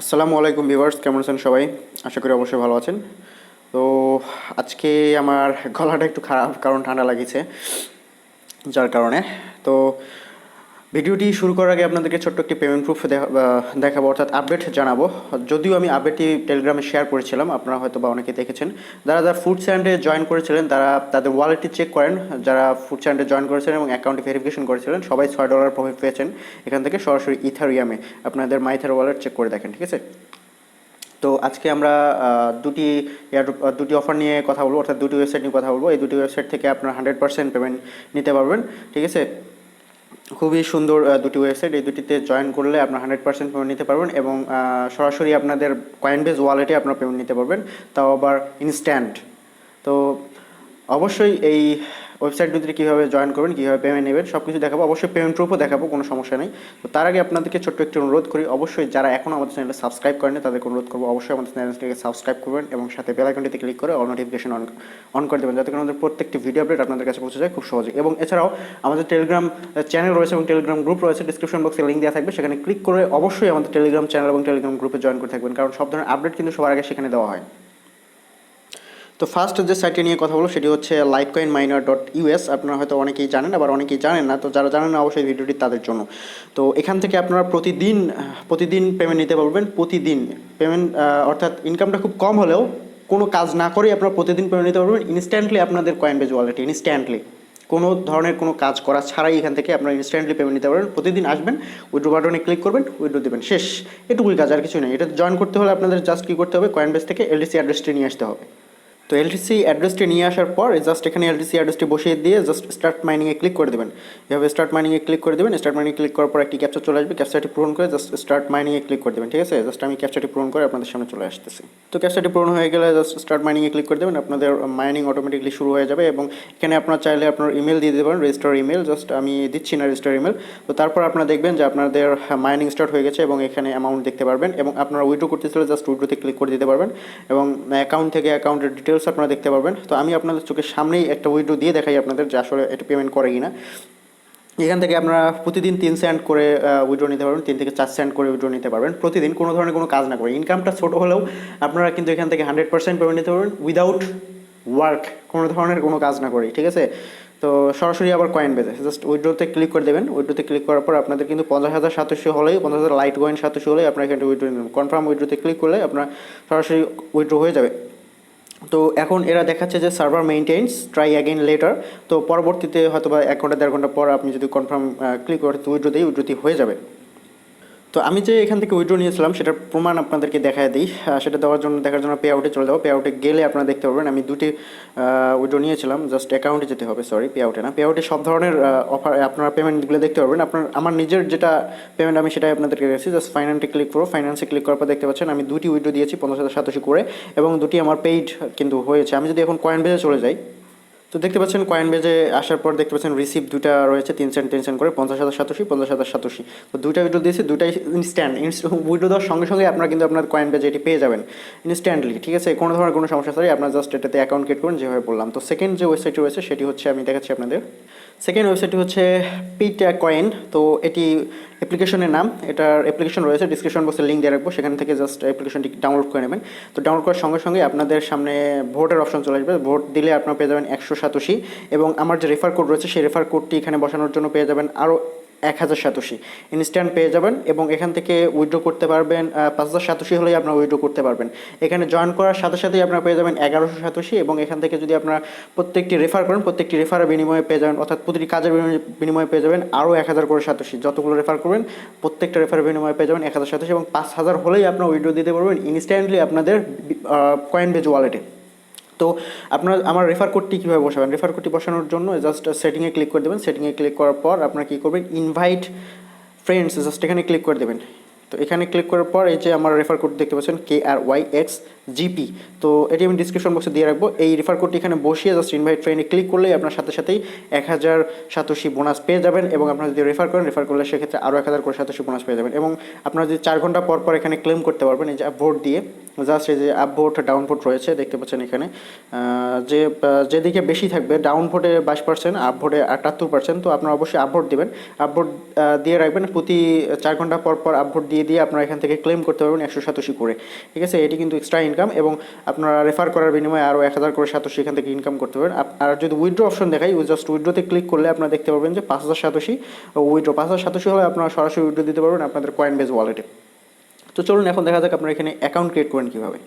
আসসালামু আলাইকুম ভিউয়ার্স, কেমন আছেন সবাই? আশা করি অবশ্যই ভালো আছেন। তো আজকে আমার গলাটা একটু খারাপ, কারণ ঠান্ডা লাগিয়েছে, যার কারণে। তো ভিডিওটি শুরু করার আগে আপনাদেরকে ছোট্ট একটি পেমেন্ট প্রুফ দেখাবো, অর্থাৎ আপডেট জানাবো। যদিও আমি আপডেটটি টেলিগ্রামে শেয়ার করেছিলাম, আপনারা হয়তো বা অনেকে দেখেছেন। যারা যারা ফুড স্ট্যান্ডে জয়েন করেছিলেন তারা তাদের ওয়ালেটটি চেক করেন। যারা ফুড স্ট্যান্ডে জয়েন করেছিলেন এবং অ্যাকাউন্টে ভেরিফিকেশন করেছিলেন, সবাই $6 প্রফিট পেয়েছেন এখান থেকে সরাসরি ইথারিয়ামে। আপনাদের মাইথার ওয়ালেট চেক করে দেখেন, ঠিক আছে? তো আজকে আমরা দুটি অফার নিয়ে কথা বলবো, অর্থাৎ দুটি ওয়েবসাইট নিয়ে কথা বলবো। এই দুটি ওয়েবসাইট থেকে আপনারা 100% পেমেন্ট নিতে পারবেন, ঠিক আছে? খুবই সুন্দর দুটি ওয়েবসাইট। এই দুটিতে জয়েন করলে আপনার 100% পেমেন্ট নিতে পারবেন এবং সরাসরি আপনাদের কয়েনবেজ ওয়ালেটে আপনারা পেমেন্ট নিতে পারবেন, তাও আবার ইনস্ট্যান্ট। তো অবশ্যই এই ওয়েবসাইট দুটিতে কীভাবে জয়েন করবেন, কীভাবে পেমেন্ট নেবেন, সব কিছু দেখাবো। অবশ্যই পেমেন্ট প্রুফও দেখাবো, কোনো সমস্যা নেই। তো তার আগে আপনাদেরকে ছোট্ট একটি অনুরোধ করি, অবশ্যই যারা এখনও আমাদের চ্যানেলটা সাবস্ক্রাইব করেন তাদেরকে অনুরোধ করবো অবশ্যই আমাদের চ্যানেলটিকে সাবস্ক্রাইব করবেন এবং সাথে বেল আইকনটিতে ক্লিক করে অল নোটিফিকেশন অন করে দেবেন, যাতে করে আমাদের প্রত্যেকটি ভিডিও আপডেট আপনাদের কাছে পৌঁছে যায় খুব সহজে। এবং এছাড়াও আমাদের টেলিগ্রাম চ্যানেল রয়েছে এবং টেলিগ্রাম গ্রুপ রয়েছে, ডিসক্রিপশন বক্সে লিঙ্ক দেওয়া থাকবে, সেখানে ক্লিক করে অবশ্যই আমাদের টেলিগ্রাম চ্যানেল এবং টেলিগ্রাম গ্রুপে জয়েন করে থাকবেন, কারণ সব ধরনের আপডেট কিন্তু সবার আগে সেখানে দেওয়া হয়। তো ফার্স্ট যে সাইটটি নিয়ে কথা বলবো সেটি হচ্ছে litecoinminer.us। আপনারা হয়তো অনেকেই জানেন, আবার অনেকেই জানেন না। তো যারা জানেন না অবশ্যই ভিডিওটি তাদের জন্য। তো এখান থেকে আপনারা প্রতিদিন পেমেন্ট নিতে পারবেন। প্রতিদিন পেমেন্ট, অর্থাৎ ইনকামটা খুব কম হলেও কোনো কাজ না করেই আপনারা প্রতিদিন পেমেন্ট নিতে পারবেন ইনস্ট্যান্টলি আপনাদের কয়েনবেজ ওয়ালেটে। ইনস্ট্যান্টলি কোনো ধরনের কোনো কাজ করা ছাড়াই এখান থেকে আপনারা ইনস্ট্যান্টলি পেমেন্ট নিতে পারবেন। প্রতিদিন আসবেন, উইথড্র বাটনে ক্লিক করবেন, উইথড্র দেবেন, শেষ। এটুকুই কাজ, আর কিছু নেই। এটা জয়েন করতে হলে আপনাদের জাস্ট কী করতে হবে, কয়েনবেজ থেকে এলডিসি অ্যাড্রেসটি নিয়ে আসতে হবে। তো এলটিসি অ্যাড্রেসটি নিয়ে আসার পর জাস্ট এখানে এলটিসি অ্যাড্রেসটি বসিয়ে দিয়ে জাস্ট স্টার্ট মাইনিংয়ে ক্লিক করে দেবেন। এভাবে স্টার্ট মাইনিংয়ে ক্লিক করে দেবেন। স্টার্ট মাইনিং ক্লিক করার পর একটি ক্যাপচা চলে আসবে, ক্যাপচাটি পূরণ করে জাস্ট স্টার্ট মাইনিংয়ে ক্লিক করে দেবেন, ঠিক আছে? জাস্ট আমি ক্যাপচাটি পূরণ করে আপনাদের সামনে চলে আসতেছি। তো ক্যাপচাটি পূরণ হয়ে গেলে জাস্ট স্টার্ট মাইনিংয়ে ক্লিক করে দেবেন, আপনাদের মাইনিং অটোমেটিকলি শুরু হয়ে যাবে। এবং এখানে আপনারা চাইলে আপনার ইমেল দিয়ে দিতে পারেন, রেজিস্টার ইমেল। জাস্ট আমি দিচ্ছি না রেজিস্টার ইমেল। তো তারপর আপনারা দেখবেন যে আপনাদের মাইনিং স্টার্ট হয়ে গেছে এবং এখানে অ্যামাউন্ট দেখতে পারবেন। এবং আপনারা উইথড্র করতে চাইলে জাস্ট উইথড্রোতে ক্লিক করে দিতে পারবেন এবং অ্যাকাউন্ট থেকে অ্যাকাউন্টের ডিটেলস আপনারা দেখতে পারবেন। তো আমি আপনাদের চোখের সামনেই একটা উইথড্র দিয়ে দেখাই আপনাদের যে আসলে এটা পেমেন্ট করে কিনা। এখান থেকে আপনারা প্রতিদিন 3 সেন্ট করে উইথড্র নিতে পারবেন, 3 থেকে 4 সেন্ট করে উইথড্র নিতে পারবেন প্রতিদিন, কোনো ধরনের কোনো কাজ না করে। ইনকামটা ছোটো হলেও আপনারা কিন্তু এখান থেকে 100% পেমেন্ট নিতে পারবেন উইদাউট ওয়ার্ক, কোনো ধরনের কোনো কাজ না করেই, ঠিক আছে? তো সরাসরি আবার কয়েন বেজে জাস্ট উইথড্রোতে ক্লিক করে দেবেন। উইথড্রোতে ক্লিক করার পর আপনাদের কিন্তু 50,000 সাতোশি হলেই, 50,000 লাইট কয়েন সাতোশি হলেই আপনারা এখানে উইথড্রো নেবেন। কনফার্ম উইথড্রোতে ক্লিক করলে আপনার সরাসরি উইথড্রো হয়ে যাবে। তো এখন এরা দেখাচ্ছে যে সার্ভার মেইনটেইনস, ট্রাই অ্যাগেন লেটার। তো পরবর্তীতে হয়তো বা 1 ঘন্টা 1.5 ঘন্টা পর আপনি যদি কনফার্ম ক্লিক করেন উইথড্রো দিই, উইথড্রোটি হয়ে যাবে। তো আমি যে এখান থেকে উইথড্র নিয়েছিলাম সেটার প্রমাণ আপনাদেরকে দেখায় দিই। সেটা দেখার জন্য পে আউটে চলে যাবো। পে আউটে গেলে আপনারা দেখতে পারবেন আমি দুটি উইথড্র নিয়েছিলাম। জাস্ট অ্যাকাউন্টে যেতে হবে, সরি পে আউটে না। পে আউটে সব ধরনের অফার আপনারা পেমেন্টগুলো দেখতে পারবেন। আমার নিজের যেটা পেমেন্ট আমি সেটাই আপনাদেরকে রেখেছি। জাস্ট ফাইন্যান্সে ক্লিক করো। ফাইন্যান্সে ক্লিক করার পর দেখতে পাচ্ছেন আমি দুটি উইথড্র দিয়েছি 50,000 সাতোশি করে, এবং দুটি আমার পেইড কিন্তু হয়েছে। আমি যদি এখন কয়েন বেজে চলে যাই, তো দেখতে পাচ্ছেন কয়েন বেজে আসার পর দেখতে পাচ্ছেন রিসিভ দুটা রয়েছে, 3 সেন্ট 3 সেন্ট করে, 50,000 সাতোশি, 50,000 সাতোশি। তো দুইটা উইথড্র দিয়েছি, দুটাই ইনস্ট্যান্ট। উইথড্র দেওয়ার সঙ্গে সঙ্গে আপনারা কিন্তু আপনার কয়েন বেজে এটি পেয়ে যাবেন ইনস্ট্যান্টলি, ঠিক আছে? কোনো ধরনের কোনো সমস্যা ছাড়াই আপনার জাস্ট এটাতে অ্যাকাউন্ট ক্রিয়েট করুন, যেভাবে বললাম। তো সেকেন্ড যে ওয়েবসাইটটি রয়েছে সেটি হচ্ছে, আমি দেখাচ্ছি আপনাদের। সেকেন্ড ওয়েবসাইটটি হচ্ছে কয়েন। তো এটি অ্যাপ্লিকেশনের নাম, এটার অ্যাপ্লিকেশন রয়েছে, ডিসক্রিপশন বক্সে লিঙ্ক দিয়ে রাখবো, সেখান থেকে জাস্ট অ্যাপ্লিকেশনটি ডাউনলোড করে নেবেন। তো ডাউনলোড করার সঙ্গে সঙ্গে আপনাদের সামনে ভোটের অপশন চলে আসবে। ভোট দিলে আপনারা পেয়ে যাবেন 100 সাতোশি, এবং আমার যে রেফার কোড রয়েছে সেই রেফার কোডটি এখানে বসানোর জন্য পেয়ে যাবেন আরও 1,000 সাতোশি ইনস্ট্যান্ট পেয়ে যাবেন। এবং এখান থেকে উইথড্র করতে পারবেন 5,000 সাতোশি হলেই আপনারা উইথড্র করতে পারবেন। এখানে জয়েন করার সাথে সাথেই আপনারা পেয়ে যাবেন 1100 সাতোশি, এবং এখান থেকে যদি আপনারা প্রত্যেকটি রেফার করেন, প্রত্যেকটি রেফারের বিনিময়ে পেয়ে যাবেন, অর্থাৎ প্রতিটি কাজের বিনিময়ে পেয়ে যাবেন আরও 1,000 করে সাতোশি। যতগুলো রেফার করবেন প্রত্যেকটা রেফারের বিনিময়ে পেয়ে যাবেন 1,000 সাতোশি, এবং 5,000 হলেই আপনারা উইথড্র দিতে পারবেন ইনস্ট্যান্টলি আপনাদের কয়েন বেজ ওয়ালেটে। তো আমার রেফার কোডটি কীভাবে বসাবেন? রেফার কোডটি বসানোর জন্য জাস্ট সেটিংয়ে ক্লিক করে দেবেন। সেটিংয়ে ক্লিক করার পর আপনারা কী করবেন, ইনভাইট ফ্রেন্ডস, জাস্ট এখানে ক্লিক করে দেবেন। তো এখানে ক্লিক করার পর এই যে আমার রেফার কোড দেখতে পাচ্ছেন KRYXgp। তো এটি আমি ডিসক্রিপশন বক্সে দিয়ে রাখবো। এই রেফার কোডটি এখানে বসিয়ে জাস্ট ইনভাইট ফ্রেন্ডে ক্লিক করলেই আপনার সাথে সাথেই 1,000 সাতোশি বোনাস পেয়ে যাবেন। এবং আপনারা যদি রেফার করলে সেক্ষেত্রে আরও 1,000 করে সাতোশি বোনাস পেয়ে যাবেন। এবং আপনারা যদি 4 ঘন্টা পর পর এখানে ক্লেম করতে পারবেন, এই যে ভোট দিয়ে জাস্ট এই যে আপ ভোট ডাউন ভোট রয়েছে দেখতে পাচ্ছেন এখানে, যে যেদিকে বেশি থাকবে ডাউন ভোটে 22%, আপ ভোটে 78%। তো আপনারা অবশ্যই আপ ভোট দেবেন, আপ ভোট দিয়ে রাখবেন, প্রতি 4 ঘন্টা পর পর আপ ভোট দিয়ে দিয়ে আপনারা এখান থেকে ক্লেম করতে পারবেন 187 করে, ঠিক আছে। এটি কিন্তু এক্সট্রা ইনকাম, এবং আপনারা রেফার করার বিনিময়ে আরও 1000 করে 87 এখান থেকে ইনকাম করতে পারবেন। আর যদি উইথড্র অপশন দেখাই, জাস্ট উইথড্রোতে ক্লিক করলে আপনারা দেখতে পারবেন যে 5087 উইথড্র, 5087 হলে আপনারা সরাসরি উইথড্র দিতে পারবেন আপনাদের কয়েনবেজ ওয়ালেটে। তো চলুন এখন দেখা যাক আপনারা এখানে অ্যাকাউন্ট ক্রিয়েট করেন কীভাবে।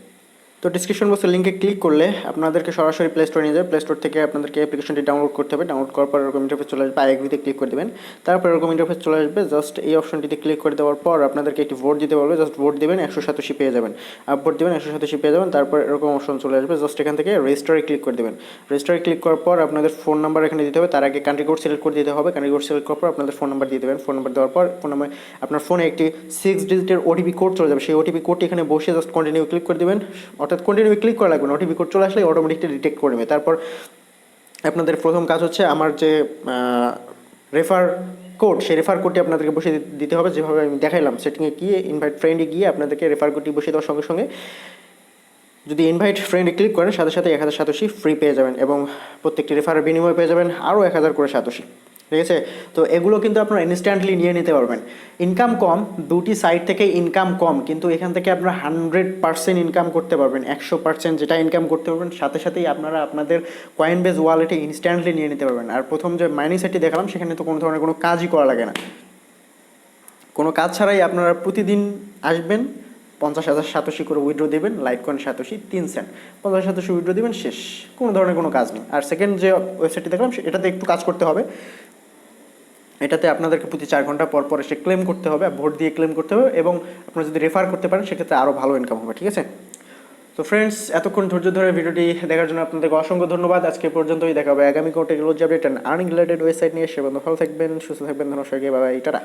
তো ডিসক্রিপশন বক্সের লিঙ্কে ক্লিক করলে আপনাদেরকে সরাসরি প্লে স্টোরে নিয়ে যাবে। প্লে স্টোর থেকে আপনাদেরকে অ্যাপ্লিকেশনটি ডাউনলোড করতে হবে। ডাউনলোড করার পর এরকম ইন্টারফেস চলে আসবে, আই এগ্রিতে ক্লিক করে দেবেন। তারপর এরকম ইন্টারফেস চলে আসবে, জাস্ট এই অপশনটিতে ক্লিক করে দেওয়ার পর আপনাদেরকে একটি ভোট দিতে বলবে, জাস্ট ভোট দেবেন, 187 পেয়ে যাবেন, আপ ভোট দেবেন, 187 পেয়ে যাবেন। তারপর এরকম অপশন চলে আসবে, জাস্ট এখান থেকে রেজিস্টারে ক্লিক করে দেবেন। রেজিস্টারে ক্লিক করার পর আপনাদের ফোন নাম্বার এখানে দিতে হবে, তার আগে কান্ট্রি কোড সিলেক্ট করে দিতে হবে। কান্ট্রি কোড সিলেক্ট করার পর আপনাদের ফোন নাম্বার দিয়ে দেবেন। ফোন নাম্বার দেওয়ার পর ফোন নাম্বার আপনার ফোনে একটি 6 ডিজিটের ওটিপি কোড চলে যাবে, সেই ওটিপি কোডটি এখানে বসে জাস্ট কন্টিনিউ ক্লিক করে দেবেন। অর্থাৎ কন্টিনিউ ক্লিক করা লাগবে না, ওটিপি কোড চলে আসলে অটোমেটিকলি ডিটেক্ট করে নেবে। তারপর আপনাদের প্রথম কাজ হচ্ছে আমার যে রেফার কোড, সেই রেফার কোডটি আপনাদেরকে বসিয়ে দিতে হবে, যেভাবে আমি দেখাইলাম। সেটিংয়ে গিয়ে ইনভাইট ফ্রেন্ডে গিয়ে আপনাদেরকে রেফার কোডটি বসিয়ে দেওয়ার সঙ্গে সঙ্গে যদি ইনভাইট ফ্রেন্ডে ক্লিক করেন সাথে সাথে 1087 ফ্রি পেয়ে যাবেন, এবং প্রত্যেকটি রেফারের বিনিময়ে পেয়ে যাবেন আরও 1000 করে 87, ঠিক আছে। তো এগুলো কিন্তু আপনারা ইনস্ট্যান্টলি নিয়ে নিতে পারবেন। ইনকাম কম, দুটি সাইড থেকে ইনকাম কম, কিন্তু এখান থেকে আপনারা 100% ইনকাম করতে পারবেন। 100% যেটা ইনকাম করতে পারবেন সাথে সাথেই আপনারা আপনাদের কয়েনবেজ ওয়ালেটে ইনস্ট্যান্টলি নিয়ে নিতে পারবেন। আর প্রথম যে মাইনিং সাইটটি দেখালাম সেখানে তো কোনো ধরনের কোনো কাজই করা লাগে না, কোনো কাজ ছাড়াই আপনারা প্রতিদিন আসবেন, 50,87 করে উইথড্র দেবেন, লাইট কয়েন 87 3 সেন্ট, 50,87 উইথড্র দেবেন, শেষ, কোনো ধরনের কোনো কাজ নেই। আর সেকেন্ড যে ওয়েবসাইটটি দেখলাম এটাতে একটু কাজ করতে হবে, এটাতে আপনাদেরকে প্রতি 4 ঘন্টা পর পর এসে ক্লেম করতে হবে, ভোট দিয়ে ক্লেম করতে হবে, এবং আপনারা যদি রেফার করতে পারেন সেক্ষেত্রে আরও ভালো ইনকাম হবে, ঠিক আছে। তো ফ্রেন্ডস, এতক্ষণ ধৈর্য ধরে ভিডিওটি দেখার জন্য আপনাদেরকে অসংখ্য ধন্যবাদ। আজকে পর্যন্তই, দেখা হবে আগামী কোনো technology update and earning related website নিয়ে। সে বন্ধু ভালো থাকবেন, সুস্থ থাকবেন, ধন্যবাদ সবাইকে, বাই বাই, টাটা।